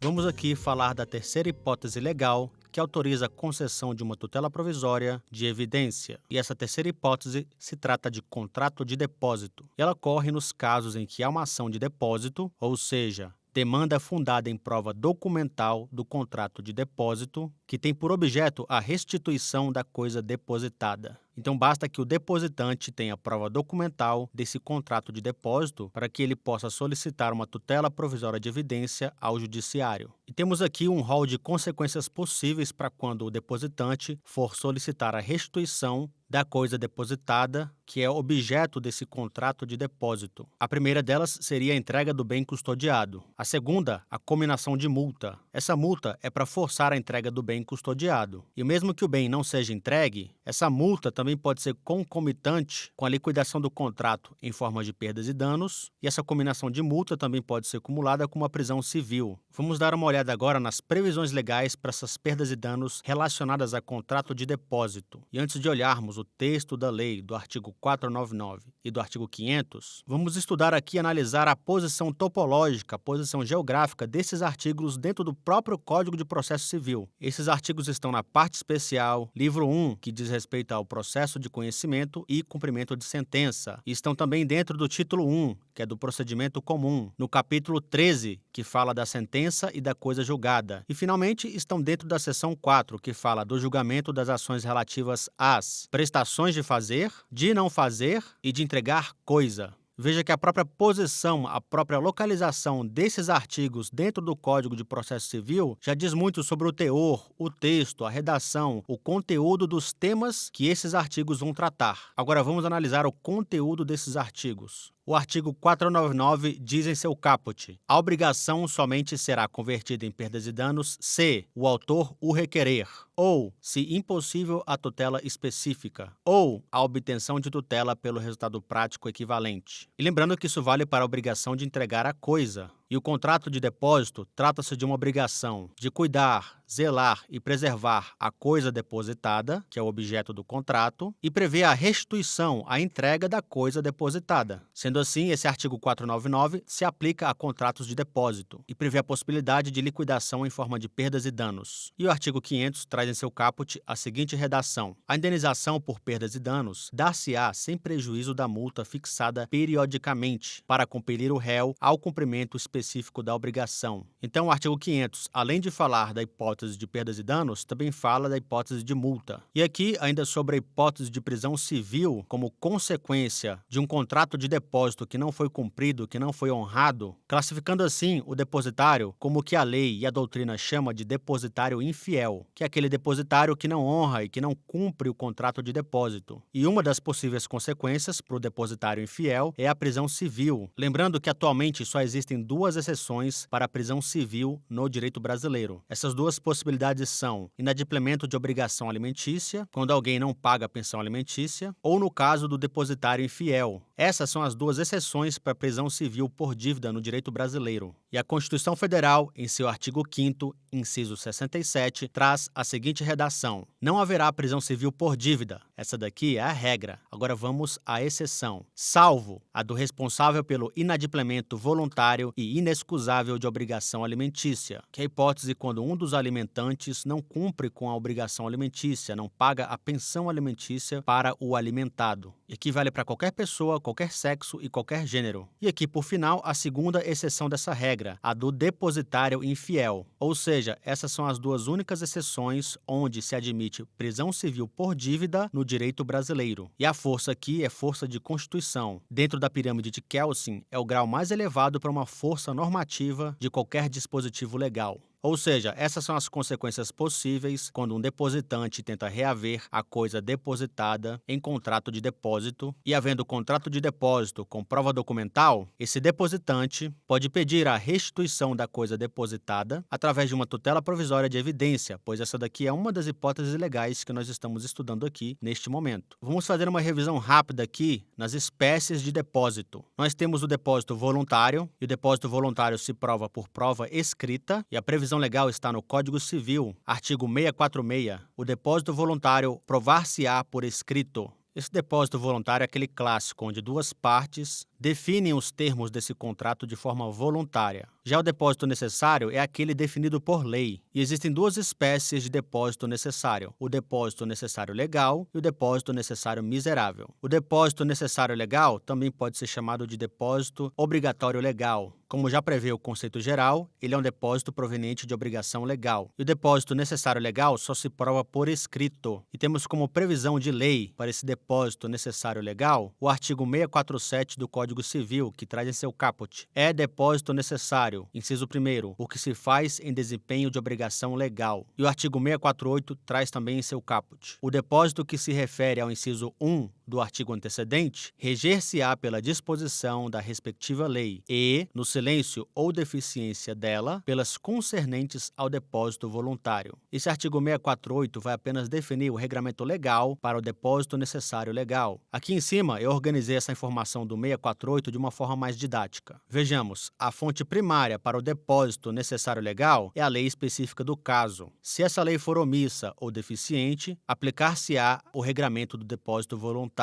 Vamos aqui falar da terceira hipótese legal que autoriza a concessão de uma tutela provisória de evidência. E essa terceira hipótese se trata de contrato de depósito. E ela ocorre nos casos em que há uma ação de depósito, ou seja, demanda fundada em prova documental do contrato de depósito, que tem por objeto a restituição da coisa depositada. Então, basta que o depositante tenha prova documental desse contrato de depósito para que ele possa solicitar uma tutela provisória de evidência ao judiciário. E temos aqui um rol de consequências possíveis para quando o depositante for solicitar a restituição da coisa depositada, que é objeto desse contrato de depósito. A primeira delas seria a entrega do bem custodiado. A segunda, a cominação de multa. Essa multa é para forçar a entrega do bem custodiado. E mesmo que o bem não seja entregue, essa multa também pode ser concomitante com a liquidação do contrato em forma de perdas e danos, e essa cominação de multa também pode ser acumulada com uma prisão civil. Vamos dar uma olhada agora nas previsões legais para essas perdas e danos relacionadas a contrato de depósito. E antes de olharmos o texto da lei do artigo 499 e do artigo 500, vamos estudar aqui e analisar a posição topológica, a posição geográfica desses artigos dentro do próprio Código de Processo Civil. Esses artigos estão na parte especial, livro 1, que diz respeito ao processo de conhecimento e cumprimento de sentença. E estão também dentro do título 1, que é do procedimento comum, no capítulo 13, que fala da sentença e da coisa julgada. E, finalmente, estão dentro da seção 4, que fala do julgamento das ações relativas às prestações de fazer, de não fazer e de entregar coisa. Veja que a própria posição, a própria localização desses artigos dentro do Código de Processo Civil já diz muito sobre o teor, o texto, a redação, o conteúdo dos temas que esses artigos vão tratar. Agora vamos analisar o conteúdo desses artigos. O artigo 499 diz em seu caput: a obrigação somente será convertida em perdas e danos se o autor o requerer, ou se impossível a tutela específica, ou a obtenção de tutela pelo resultado prático equivalente. E lembrando que isso vale para a obrigação de entregar a coisa. E o contrato de depósito trata-se de uma obrigação de cuidar, zelar e preservar a coisa depositada, que é o objeto do contrato, e prevê a restituição, a entrega da coisa depositada. Sendo assim, esse artigo 499 se aplica a contratos de depósito e prevê a possibilidade de liquidação em forma de perdas e danos. E o artigo 500 traz em seu caput a seguinte redação: a indenização por perdas e danos dar-se-á sem prejuízo da multa fixada periodicamente para compelir o réu ao cumprimento específico da obrigação. Então, o artigo 500, além de falar da hipótese de perdas e danos, também fala da hipótese de multa. E aqui, ainda sobre a hipótese de prisão civil como consequência de um contrato de depósito que não foi cumprido, que não foi honrado, classificando assim o depositário como o que a lei e a doutrina chama de depositário infiel, que é aquele depositário que não honra e que não cumpre o contrato de depósito. E uma das possíveis consequências para o depositário infiel é a prisão civil. Lembrando que atualmente só existem duas exceções para a prisão civil no direito brasileiro. Essas duas possibilidades são inadimplemento de obrigação alimentícia, quando alguém não paga a pensão alimentícia, ou no caso do depositário infiel. Essas são as duas exceções para a prisão civil por dívida no direito brasileiro. E a Constituição Federal, em seu artigo 5º, inciso 67, traz a seguinte redação: não haverá prisão civil por dívida. Essa daqui é a regra. Agora vamos à exceção. Salvo a do responsável pelo inadimplemento voluntário e inexcusável de obrigação alimentícia, que é a hipótese quando um dos alimentantes não cumpre com a obrigação alimentícia, não paga a pensão alimentícia para o alimentado. E aqui vale para qualquer pessoa, qualquer sexo e qualquer gênero. E aqui, por final, a segunda exceção dessa regra, a do depositário infiel. Ou seja, essas são as duas únicas exceções onde se admite prisão civil por dívida no direito brasileiro. E a força aqui é força de constituição. Dentro da pirâmide de Kelsen, é o grau mais elevado para uma força normativa de qualquer dispositivo legal. Ou seja, essas são as consequências possíveis quando um depositante tenta reaver a coisa depositada em contrato de depósito e, havendo contrato de depósito com prova documental, esse depositante pode pedir a restituição da coisa depositada através de uma tutela provisória de evidência, pois essa daqui é uma das hipóteses legais que nós estamos estudando aqui neste momento. Vamos fazer uma revisão rápida aqui nas espécies de depósito. Nós temos o depósito voluntário, e o depósito voluntário se prova por prova escrita, e a previsão legal está no Código Civil, artigo 646. O depósito voluntário provar-se-á por escrito. Esse depósito voluntário é aquele clássico onde duas partes definem os termos desse contrato de forma voluntária. Já o depósito necessário é aquele definido por lei. E existem duas espécies de depósito necessário: o depósito necessário legal e o depósito necessário miserável. O depósito necessário legal também pode ser chamado de depósito obrigatório legal. Como já prevê o conceito geral, ele é um depósito proveniente de obrigação legal. E o depósito necessário legal só se prova por escrito. E temos como previsão de lei para esse depósito necessário legal o artigo 647 do Código Civil, que traz em seu caput: é depósito necessário, inciso 1º, o que se faz em desempenho de obrigação legal. E o artigo 648 traz também em seu caput: o depósito que se refere ao inciso 1 do artigo antecedente reger-se-á pela disposição da respectiva lei e, no silêncio ou deficiência dela, pelas concernentes ao depósito voluntário. Esse artigo 648 vai apenas definir o regramento legal para o depósito necessário legal. Aqui em cima eu organizei essa informação do 648 de uma forma mais didática. Vejamos, a fonte primária para o depósito necessário legal é a lei específica do caso. Se essa lei for omissa ou deficiente, aplicar-se-á o regramento do depósito voluntário.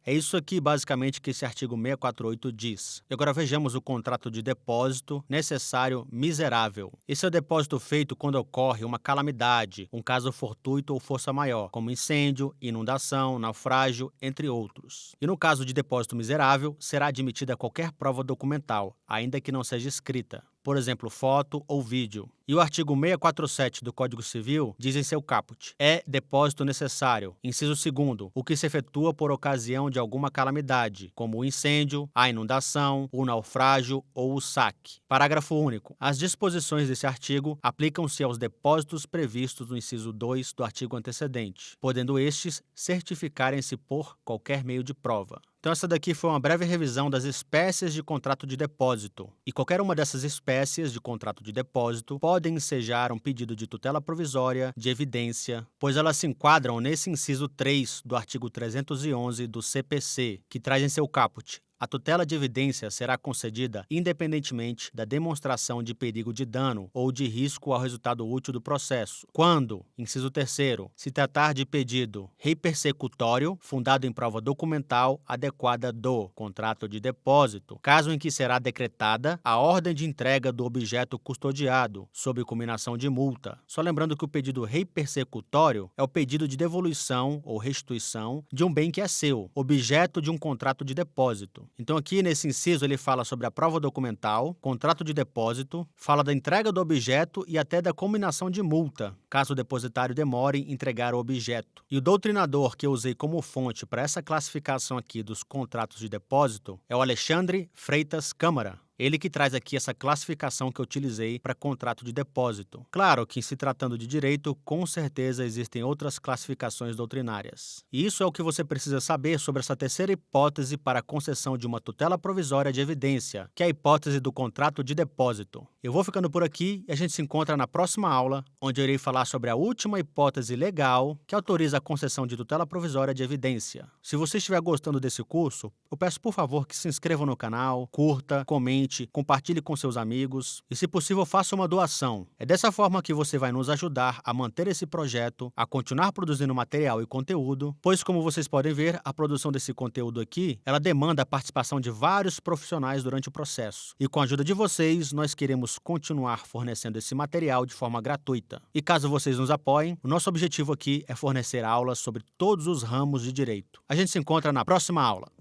É isso aqui, basicamente, que esse artigo 648 diz. E agora vejamos o contrato de depósito necessário miserável. Esse é o depósito feito quando ocorre uma calamidade, um caso fortuito ou força maior, como incêndio, inundação, naufrágio, entre outros. E no caso de depósito miserável, será admitida qualquer prova documental, ainda que não seja escrita. Por exemplo, foto ou vídeo. E o artigo 647 do Código Civil diz em seu caput: é depósito necessário, inciso 2º, o que se efetua por ocasião de alguma calamidade, como o incêndio, a inundação, o naufrágio ou o saque. Parágrafo único. As disposições desse artigo aplicam-se aos depósitos previstos no inciso 2 do artigo antecedente, podendo estes certificarem-se por qualquer meio de prova. Então essa daqui foi uma breve revisão das espécies de contrato de depósito. E qualquer uma dessas espécies de contrato de depósito podem ensejar um pedido de tutela provisória de evidência, pois elas se enquadram nesse inciso 3 do artigo 311 do CPC, que traz em seu caput: a tutela de evidência será concedida independentemente da demonstração de perigo de dano ou de risco ao resultado útil do processo, quando, inciso 3º, se tratar de pedido repersecutório fundado em prova documental adequada do contrato de depósito, caso em que será decretada a ordem de entrega do objeto custodiado, sob cominação de multa. Só lembrando que o pedido repersecutório é o pedido de devolução ou restituição de um bem que é seu, objeto de um contrato de depósito. Então aqui nesse inciso ele fala sobre a prova documental, contrato de depósito, fala da entrega do objeto e até da cominação de multa, caso o depositário demore em entregar o objeto. E o doutrinador que eu usei como fonte para essa classificação aqui dos contratos de depósito é o Alexandre Freitas Câmara. Ele que traz aqui essa classificação que eu utilizei para contrato de depósito. Claro que, em se tratando de direito, com certeza existem outras classificações doutrinárias. E isso é o que você precisa saber sobre essa terceira hipótese para a concessão de uma tutela provisória de evidência, que é a hipótese do contrato de depósito. Eu vou ficando por aqui e a gente se encontra na próxima aula, onde eu irei falar sobre a última hipótese legal que autoriza a concessão de tutela provisória de evidência. Se você estiver gostando desse curso, eu peço por favor que se inscreva no canal, curta, comente, compartilhe com seus amigos e, se possível, faça uma doação. É dessa forma que você vai nos ajudar a manter esse projeto, a continuar produzindo material e conteúdo, pois, como vocês podem ver, a produção desse conteúdo aqui, ela demanda a participação de vários profissionais durante o processo. E com a ajuda de vocês, nós queremos continuar fornecendo esse material de forma gratuita. E caso vocês nos apoiem, o nosso objetivo aqui é fornecer aulas sobre todos os ramos de direito. A gente se encontra na próxima aula.